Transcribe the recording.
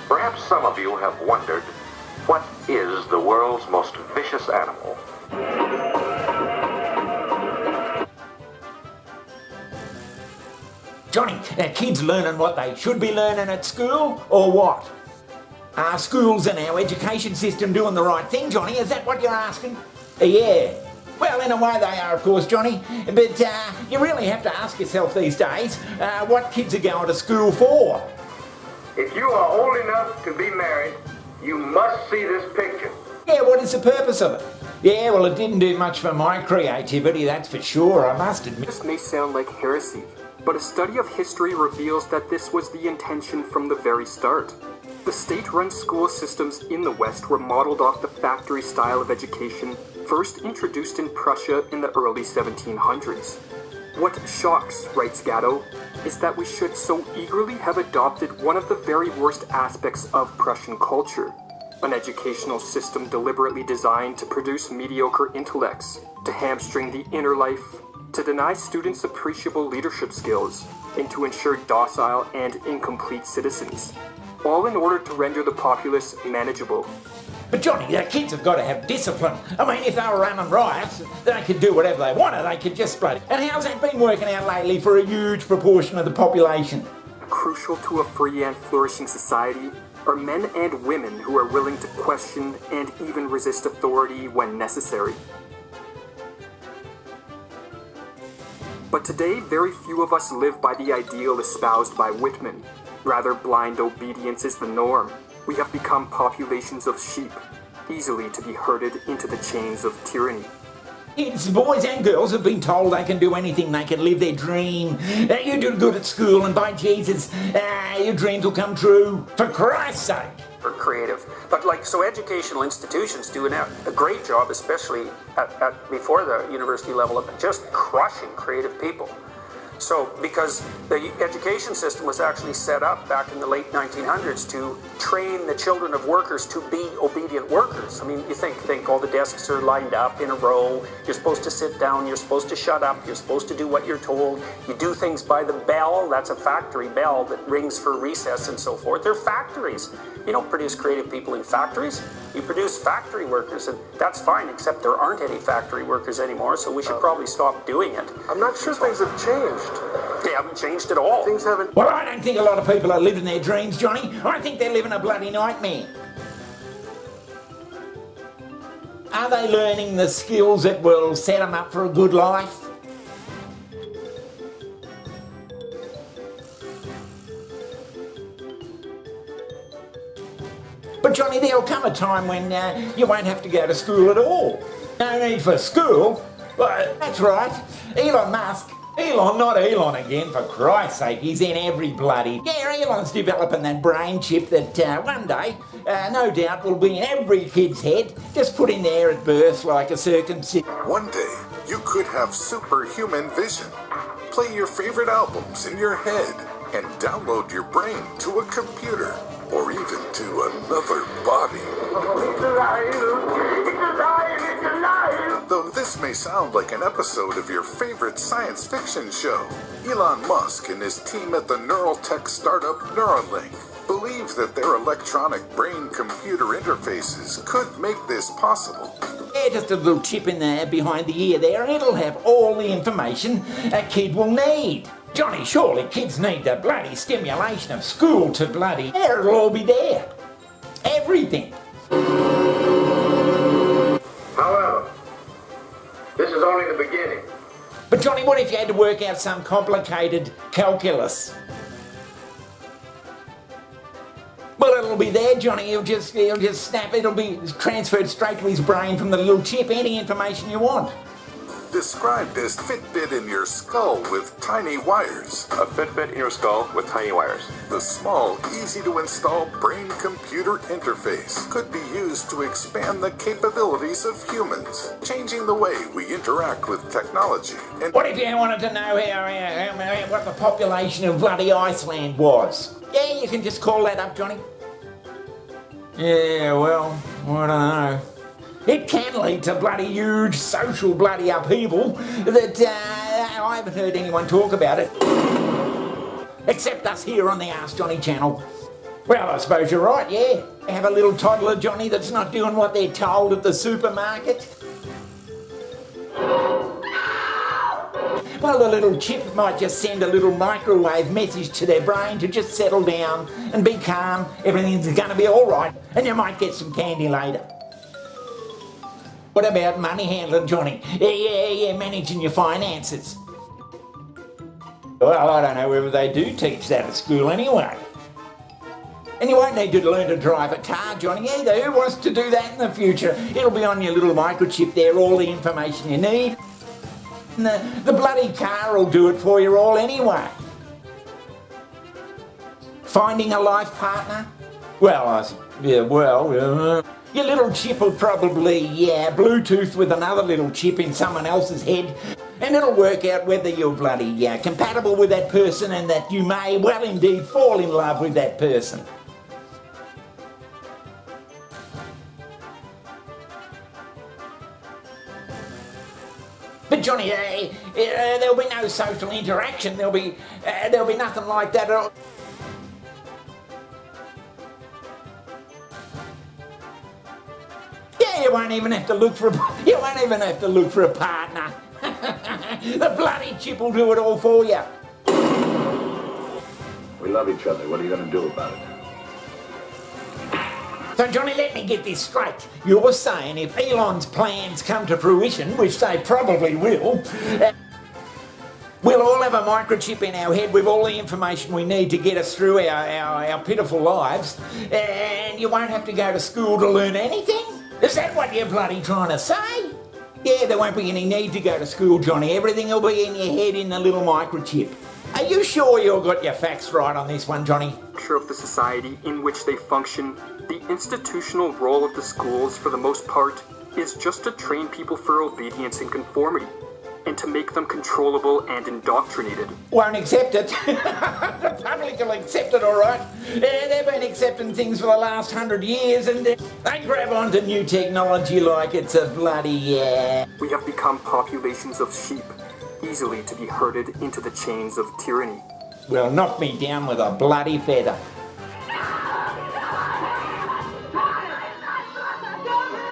Perhaps some of you have wondered, what is the world's most vicious animal? Johnny, are kids learning what they should be learning at school, or what? Are schools and our education system doing the right thing, Johnny? Is that what you're asking? Yeah. Well, in a way they are, of course, Johnny. But you really have to ask yourself these days what kids are going to school for. If you are old enough to be married, you must see this picture. Yeah, what is the purpose of it? Yeah, well, it didn't do much for my creativity, that's for sure, I must admit. This may sound like heresy, but a study of history reveals that this was the intention from the very start. The state-run school systems in the West were modeled off the factory style of education first introduced in Prussia in the early 1700s. What shocks, writes Gatto, is that we should so eagerly have adopted one of the very worst aspects of Prussian culture, an educational system deliberately designed to produce mediocre intellects, to hamstring the inner life, to deny students appreciable leadership skills, and to ensure docile and incomplete citizens, all in order to render the populace manageable. But Johnny, the kids have got to have discipline. I mean, if they were running riots, they could do whatever they wanted, they could just bloody... And how's that been working out lately for a huge proportion of the population? Crucial to a free and flourishing society are men and women who are willing to question and even resist authority when necessary. But today, very few of us live by the ideal espoused by Whitman. Rather, blind obedience is the norm. We have become populations of sheep, easily to be herded into the chains of tyranny. Kids, boys and girls have been told they can do anything, they can live their dream. You do good at school and by Jesus, your dreams will come true. For Christ's sake. For creative. But so educational institutions do a great job, especially before the university level, of just crushing creative people. So, because the education system was actually set up back in the late 1900s to train the children of workers to be obedient workers. I mean, you think all the desks are lined up in a row, you're supposed to sit down, you're supposed to shut up, you're supposed to do what you're told, you do things by the bell, that's a factory bell that rings for recess and so forth. They're factories. You don't produce creative people in factories, you produce factory workers, and that's fine, except there aren't any factory workers anymore, so we should probably stop doing it. I'm not sure things have changed. They haven't changed at all. Things haven't... Well, I don't think a lot of people are living their dreams, Johnny. I think they're living a bloody nightmare. Are they learning the skills that will set them up for a good life? But Johnny, there'll come a time when you won't have to go to school at all. No need for school. Well, that's right. Elon Musk. Elon, not Elon again, for Christ's sake, he's in every bloody... Yeah, Elon's developing that brain chip that one day, no doubt, will be in every kid's head, just put in there at birth like a circumcision. One day, you could have superhuman vision. Play your favorite albums in your head and download your brain to a computer or even to another body. It's alive! It's alive! It's alive! Though this may sound like an episode of your favorite science fiction show, Elon Musk and his team at the neural tech startup Neuralink believe that their electronic brain-computer interfaces could make this possible. Yeah, just a little chip in there behind the ear there, and it'll have all the information a kid will need. Johnny, surely kids need the bloody stimulation of school to bloody... Yeah, it'll all be there. Everything. However, this is only the beginning. But Johnny, what if you had to work out some complicated calculus? Well, it'll be there, Johnny. He'll just snap. It'll be transferred straight to his brain from the little chip. Any information you want. Described as Fitbit in your skull with tiny wires. A Fitbit in your skull with tiny wires. The small, easy-to-install brain-computer interface could be used to expand the capabilities of humans, changing the way we interact with technology. And What if you wanted to know what the population of bloody Iceland was? Yeah, you can just call that up, Johnny. Yeah, well, I don't know. It can lead to bloody huge social bloody upheaval that I haven't heard anyone talk about it. Except us here on the Ask Johnny channel. Well, I suppose you're right, yeah. Have a little toddler, Johnny, that's not doing what they're told at the supermarket. Well, the little chip might just send a little microwave message to their brain to just settle down and be calm. Everything's going to be all right, and you might get some candy later. What about money handling, Johnny? Yeah, managing your finances. Well, I don't know whether they do teach that at school anyway. And you won't need to learn to drive a car, Johnny, either. Who wants to do that in the future? It'll be on your little microchip there, all the information you need. And the bloody car will do it for you all anyway. Finding a life partner? Well, your little chip will probably, Bluetooth with another little chip in someone else's head, and it'll work out whether you're bloody compatible with that person and that you may well indeed fall in love with that person. But Johnny, there'll be no social interaction. There'll be nothing like that at all. Yeah, you won't even have to look for a partner. The bloody chip will do it all for you. We love each other. What are you going to do about it? So Johnny, let me get this straight. You're saying if Elon's plans come to fruition, which they probably will, we'll all have a microchip in our head with all the information we need to get us through our pitiful lives, and you won't have to go to school to learn anything? Is that what you're bloody trying to say? Yeah, there won't be any need to go to school, Johnny. Everything will be in your head in the little microchip. Are you sure you've got your facts right on this one, Johnny? Of the society in which they function, the institutional role of the schools, for the most part, is just to train people for obedience and conformity, and to make them controllable and indoctrinated. Won't accept it. The public will accept it, all right. They've been accepting things for the last 100 years, and they grab onto new technology like it's a bloody... We have become populations of sheep, easily to be herded into the chains of tyranny. Well, knock me down with a bloody feather.